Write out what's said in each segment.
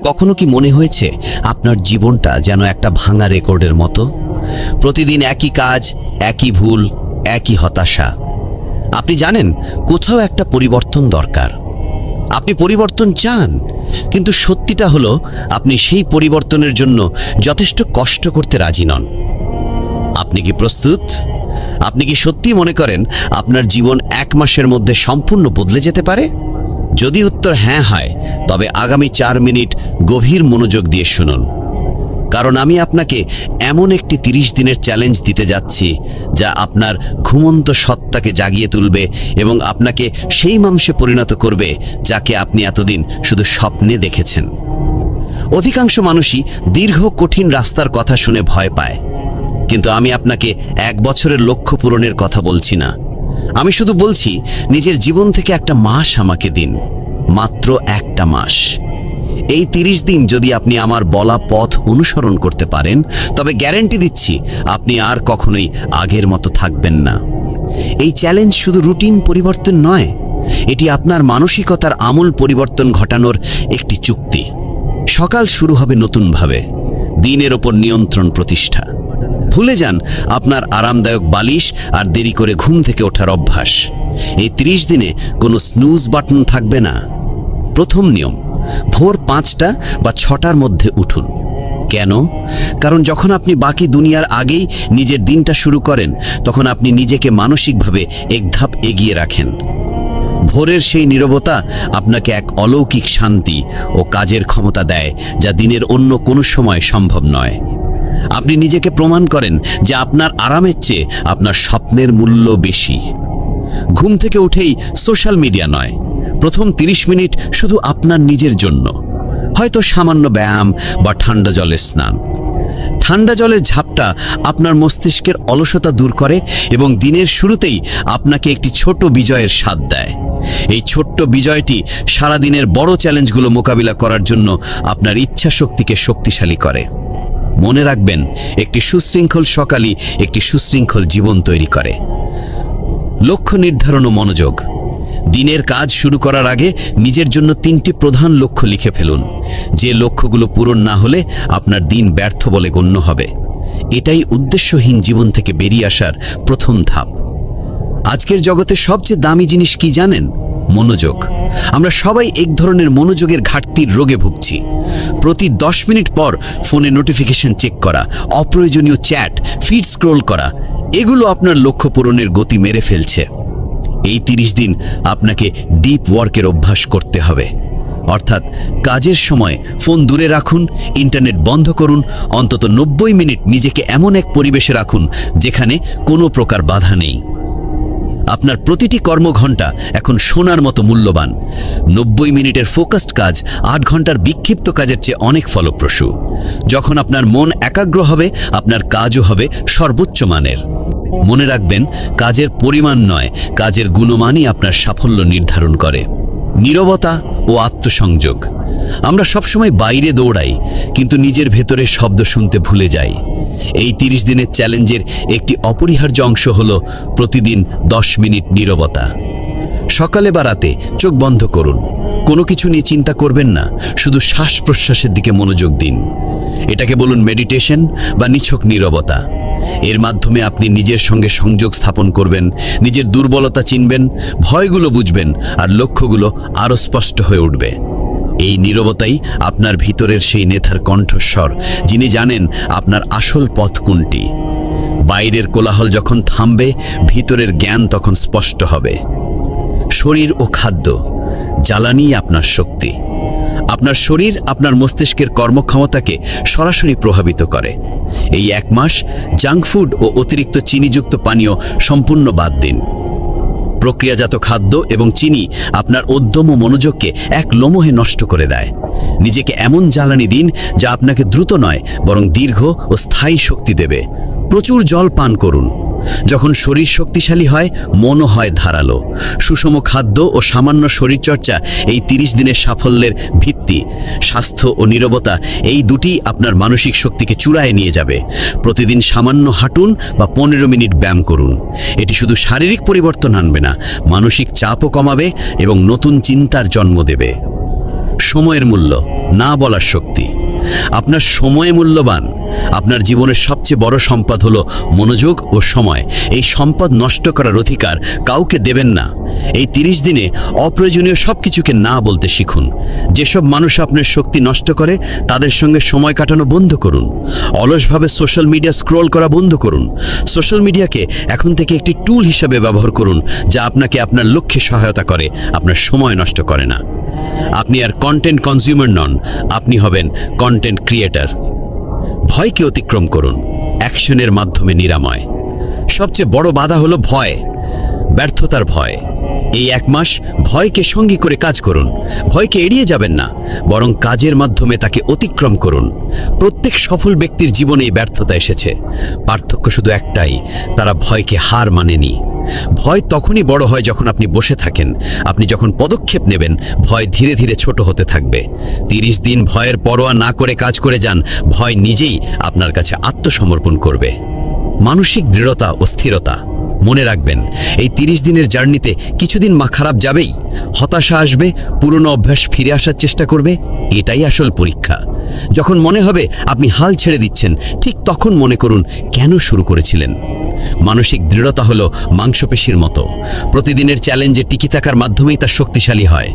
কখনো কি মনে হয়েছে আপনার জীবনটা যেন একটা ভাঙা রেকর্ডের মতো? প্রতিদিন একই কাজ, একই ভুল, একই হতাশা। আপনি জানেন কোথাও একটা পরিবর্তন দরকার। আপনি পরিবর্তন চান, কিন্তু সত্যিটা হলো আপনি সেই পরিবর্তনের জন্য যথেষ্ট কষ্ট করতে রাজি নন। আপনি কি প্রস্তুত? আপনি কি সত্যি মনে করেন আপনার জীবন 1 মাসের মধ্যে সম্পূর্ণ বদলে যেতে পারে? যদি উত্তর হ্যাঁ হয়, তবে আগামী 4 মিনিট গভীর মনোযোগ দিয়ে শুনুন। কারণ আমি আপনাকে এমন একটি 30 দিনের চ্যালেঞ্জ দিতে যাচ্ছি যা আপনার ঘুমন্ত সত্তাকে জাগিয়ে তুলবে এবং আপনাকে সেই মানুষে পরিণত করবে যাকে আপনি এতদিন শুধু স্বপ্নে দেখেছেন। অধিকাংশ মানুষই দীর্ঘ কঠিন রাস্তার কথা শুনে ভয় পায়, কিন্তু আমি আপনাকে 1 বছরের লক্ষ্য পূরণের কথা বলছি না। আমি শুধু বলছি, নিজের জীবন থেকে একটা মাস আমাকে দিন, মাত্র একটা মাস। এই 30 দিন যদি আপনি আমার বলা পথ অনুসরণ করতে পারেন, তবে গ্যারান্টি দিচ্ছি আপনি আর কখনোই আগের মতো থাকবেন না। এই চ্যালেঞ্জ শুধু রুটিন পরিবর্তন নয়, এটি আপনার মানসিকতার আমূল পরিবর্তন ঘটানোর একটি চুক্তি। সকাল শুরু হবে নতুনভাবে, দিনের ওপর নিয়ন্ত্রণ প্রতিষ্ঠা। ভুলে যান আপনার আরামদায়ক বালিশ আর দেরি করে ঘুম থেকে ওঠার অভ্যাস। এই 30 দিনে কোনো স্নুজ বাটন থাকবে না। প্রথম নিয়ম, ভোর 5টা বা 6টার মধ্যে উঠুন। কেন? কারণ যখন আপনি বাকি দুনিয়ার আগেই নিজের দিনটা শুরু করেন, তখন আপনি নিজেকে মানসিকভাবে এক ধাপ এগিয়ে রাখেন। ভোরের সেই নীরবতা আপনাকে এক অলৌকিক শান্তি ও কাজের ক্ষমতা দেয়, যা দিনের অন্য কোনো সময় সম্ভব নয়। আপনি নিজেকে প্রমাণ করেন যে আপনার আরামের চেয়ে আপনার স্বপ্নের মূল্য বেশি। ঘুম থেকে উঠেই সোশ্যাল মিডিয়া নয়, প্রথম 30 মিনিট শুধু আপনার নিজের জন্য। হয়তো সামান্য ব্যায়াম বা ঠান্ডা জলের স্নান। ঠান্ডা জলের ঝাপটা আপনার মস্তিষ্কের অলসতা দূর করে এবং দিনের শুরুতেই আপনাকে একটি ছোট বিজয়ের স্বাদ দেয়। এই ছোট্ট বিজয়টি সারাদিনের বড় চ্যালেঞ্জগুলো মোকাবিলা করার জন্য আপনার ইচ্ছা শক্তিকে শক্তিশালী করে। মনে রাখবেন, একটি সুশৃঙ্খল সকালই একটি সুশৃঙ্খল জীবন তৈরি করে। লক্ষ্য নির্ধারণ ও মনোযোগ। দিনের কাজ শুরু করার আগে নিজের জন্য 3টি প্রধান লক্ষ্য লিখে ফেলুন। যে লক্ষ্যগুলো পূরণ না হলে আপনার দিন ব্যর্থ বলে গণ্য হবে। এটাই উদ্দেশ্যহীন জীবন থেকে বেরিয়ে আসার প্রথম ধাপ। আজকের জগতে সবচেয়ে দামি জিনিস কি জানেন? মনোযোগ। আমরা সবাই এক ধরনের মনোযোগের ঘাটতির রোগে ভুগছি। প্রতি 10 মিনিট পর ফোনে নোটিফিকেশন চেক করা, অপ্রয়োজনীয় চ্যাট, ফিড স্ক্রোল করা, এগুলো আপনার লক্ষ্য পূরণের গতি মেরে ফেলছে। এই 30 দিন আপনাকে ডিপ ওয়ার্কের অভ্যাস করতে হবে। অর্থাৎ কাজের সময় ফোন দূরে রাখুন, ইন্টারনেট বন্ধ করুন, অন্তত 90 মিনিট নিজেকে এমন এক পরিবেশে রাখুন যেখানে কোনো প্রকার বাধা নেই। আপনার প্রতিটি কর্মঘণ্টা এখন সোনার মতো মূল্যবান। 90 মিনিটের ফোকাসড কাজ 8 ঘন্টার বিক্ষিপ্ত কাজের চেয়ে অনেক ফলপ্রসূ। যখন আপনার মন একাগ্র হবে, আপনার কাজও হবে সর্বোচ্চ মানের। মনে রাখবেন, কাজের পরিমাণ নয়, কাজের গুণমানই আপনার সাফল্য নির্ধারণ করে। নীরবতা ও আত্মসংযোগ। আমরা সবসময় বাইরে দৌড়াই, কিন্তু নিজের ভেতরে শব্দ শুনতে ভুলে যাই। এই 30 দিনের চ্যালেঞ্জের একটি অপরিহার্য অংশ হলো প্রতিদিন 10 মিনিট নীরবতা। সকালে বা রাতে চোখ বন্ধ করুন, কোনো কিছু নিয়ে চিন্তা করবেন না, শুধু শ্বাস প্রশ্বাসের দিকে মনোযোগ দিন। এটাকে বলুন মেডিটেশন বা নিছক নীরবতা। এর মাধ্যমে আপনি নিজের সঙ্গে সংযোগ স্থাপন করবেন, নিজের দুর্বলতা চিনবেন, ভয়গুলো বুঝবেন, আর লক্ষ্যগুলো আরও স্পষ্ট হয়ে উঠবে। এই নীরবতাই আপনার ভিতরের সেই নেতার কণ্ঠস্বর, যিনি জানেন আপনার আসল পথ কোনটি। বাইরের কোলাহল যখন থামবে, ভিতরের জ্ঞান তখন স্পষ্ট হবে। শরীর ও খাদ্য। জ্বালানি আপনার শক্তি। আপনার শরীর আপনার মস্তিষ্কের কর্মক্ষমতাকে সরাসরি প্রভাবিত করে। এই 1 মাস জাঙ্ক ফুড ও অতিরিক্ত চিনিযুক্ত পানীয় সম্পূর্ণ বাদ দিন। প্রক্রিয়াজাত খাদ্য এবং চিনি আপনার উদ্যম ও মনোযোগকে এক লম্হে নষ্ট করে দেয়। নিজেকে এমন জ্বালানি দিন যা আপনাকে দ্রুত নয়, বরং দীর্ঘ ও স্থায়ী শক্তি দেবে। প্রচুর জল পান করুন। যখন শরীর শক্তিশালী হয়, মনও হয় ধারালো। সুষম খাদ্য ও সামান্য শরীরচর্চা এই 30 দিনের সাফল্যের ভিত্তি। স্বাস্থ্য ও নীরবতা, এই দুটি আপনার মানসিক শক্তিকে চূড়ায় নিয়ে যাবে। প্রতিদিন সামান্য হাঁটুন বা 15 মিনিট ব্যায়াম করুন। এটি শুধু শারীরিক পরিবর্তন আনবে না, মানসিক চাপও কমাবে এবং নতুন চিন্তার জন্ম দেবে। সময়ের মূল্য। না বলার শক্তি। আপনার সময় মূল্যবান। আপনার জীবনের সবচেয়ে বড় সম্পদ হলো মনোযোগ ও সময়। এই সম্পদ নষ্ট করার অধিকার কাউকে দেবেন না। এই 30 দিনে অপ্রয়োজনীয় সব কিছুকে না বলতে শিখুন। যেসব মানুষ আপনার শক্তি নষ্ট করে তাদের সঙ্গে সময় কাটানো বন্ধ করুন। অলসভাবে সোশ্যাল মিডিয়া স্ক্রল করা বন্ধ করুন। সোশ্যাল মিডিয়াকে এখন থেকে একটি টুল হিসাবে ব্যবহার করুন, যা আপনাকে আপনার লক্ষ্যে সহায়তা করে, আপনার সময় নষ্ট করে না। আপনি আর কন্টেন্ট কনজিউমার নন, আপনি হবেন কন্টেন্ট ক্রিয়েটর। ভয়কে অতিক্রম করুন, অ্যাকশনের মাধ্যমে নিরাময়। সবচেয়ে বড় বাধা হলো ভয়, ব্যর্থতার ভয়। এই 1 মাস ভয়কে সঙ্গী করে কাজ করুন। ভয়কে এড়িয়ে যাবেন না, বরং কাজের মাধ্যমে তাকে অতিক্রম করুন। প্রত্যেক সফল ব্যক্তির জীবনেই ব্যর্থতা এসেছে। পার্থক্য শুধু একটাই, তারা ভয়কে হার মানেনি। ভয় তখনই বড় হয় যখন আপনি বসে থাকেন। আপনি যখন পদক্ষেপ নেবেন, ভয় ধীরে ধীরে ছোট হতে থাকবে। 30 দিন ভয়ের পরোয়া না করে কাজ করে যান, ভয় নিজেই আপনার কাছে আত্মসমর্পণ করবে। মানসিক দৃঢ়তা ও স্থিরতা। মনে রাখবেন, এই 30 দিনের জার্নিতে কিছুদিন খারাপ যাবেই। হতাশা আসবে, পুরনো অভ্যাস ফিরে আসার চেষ্টা করবে। এটাই আসল পরীক্ষা। যখন মনে হবে আপনি হাল ছেড়ে দিচ্ছেন, ঠিক তখন মনে করুন কেন শুরু করেছিলেন। মানসিক দৃঢ়তা হলো মাংসপেশির মতো। প্রতিদিনের চ্যালেঞ্জে টিকে থাকার মাধ্যমেই তা শক্তিশালী হয়।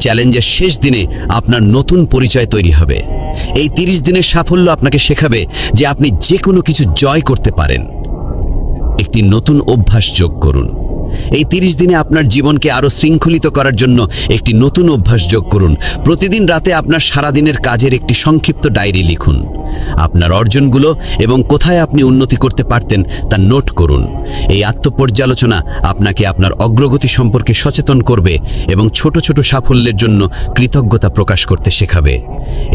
চ্যালেঞ্জের শেষ দিনে আপনার নতুন পরিচয় তৈরি হবে। এই 30 দিনের সাফল্য আপনাকে শেখাবে যে আপনি যে কোনো কিছু জয় করতে পারেন। একটি নতুন অভ্যাস যোগ করুন। এই 30 দিনে আপনার জীবনকে আরও শৃঙ্খলিত করার জন্য একটি নতুন অভ্যাস যোগ করুন। প্রতিদিন রাতে আপনার সারাদিনের কাজের একটি সংক্ষিপ্ত ডায়েরি লিখুন। আপনার অর্জনগুলো এবং কোথায় আপনি উন্নতি করতে পারতেন তা নোট করুন। এই আত্মপর্যালোচনা আপনাকে আপনার অগ্রগতি সম্পর্কে সচেতন করবে এবং ছোট ছোট সাফল্যের জন্য কৃতজ্ঞতা প্রকাশ করতে শেখাবে।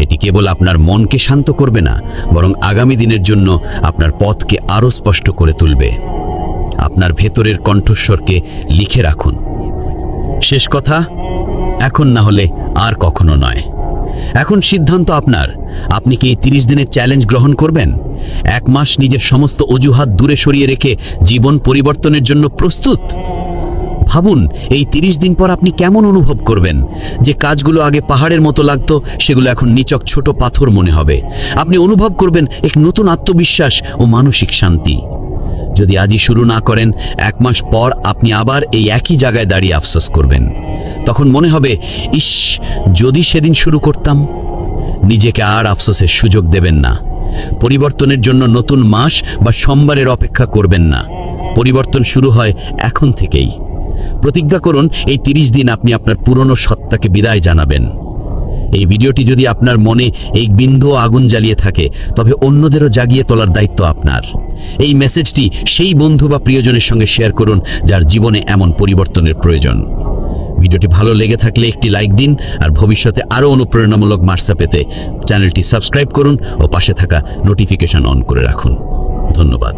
এটি কেবল আপনার মনকে শান্ত করবে না, বরং আগামী দিনের জন্য আপনার পথকে আরও স্পষ্ট করে তুলবে। আপনার ভেতরের কণ্ঠস্বরকে লিখে রাখুন। শেষ কথা, এখন না হলে আর কখনো নয়। এখন সিদ্ধান্ত আপনার। আপনি কি এই 30 দিনের চ্যালেঞ্জ গ্রহণ করবেন? 1 মাস নিজের সমস্ত অজুহাত দূরে সরিয়ে রেখে জীবন পরিবর্তনের জন্য প্রস্তুত? ভাবুন, এই 30 দিন পর আপনি কেমন অনুভব করবেন। যে কাজগুলো আগে পাহাড়ের মতো লাগতো, সেগুলো এখন নিচক ছোট পাথর মনে হবে। আপনি অনুভব করবেন এক নতুন আত্মবিশ্বাস ও মানসিক শান্তি। যদি আজই শুরু না করেন, 1 মাস পর আপনি আবার এই একই জায়গায় দাঁড়িয়ে আফসোস করবেন। তখন মনে হবে, ইস, যদি সেদিন শুরু করতাম। নিজেকে আর আফসোসের সুযোগ দেবেন না। পরিবর্তনের জন্য নতুন মাস বা সোমবারের অপেক্ষা করবেন না। পরিবর্তন শুরু হয় এখন থেকেই। প্রতিজ্ঞা করুন, এই 30 দিন আপনি আপনার পুরনো সত্তাকে বিদায় জানাবেন। এই ভিডিওটি যদি আপনার মনে এক বিন্দু আগুন জ্বালিয়ে থাকে, তবে অন্যদেরও জাগিয়ে তোলার দায়িত্ব আপনার। এই মেসেজটি সেই বন্ধু বা প্রিয়জনের সঙ্গে শেয়ার করুন যার জীবনে এমন পরিবর্তনের প্রয়োজন। ভিডিওটি ভালো লেগে থাকলে একটি লাইক দিন, আর ভবিষ্যতে আরও অনুপ্রেরণামূলক বার্তা পেতে চ্যানেলটি সাবস্ক্রাইব করুন ও পাশে থাকা নোটিফিকেশন অন করে রাখুন। ধন্যবাদ।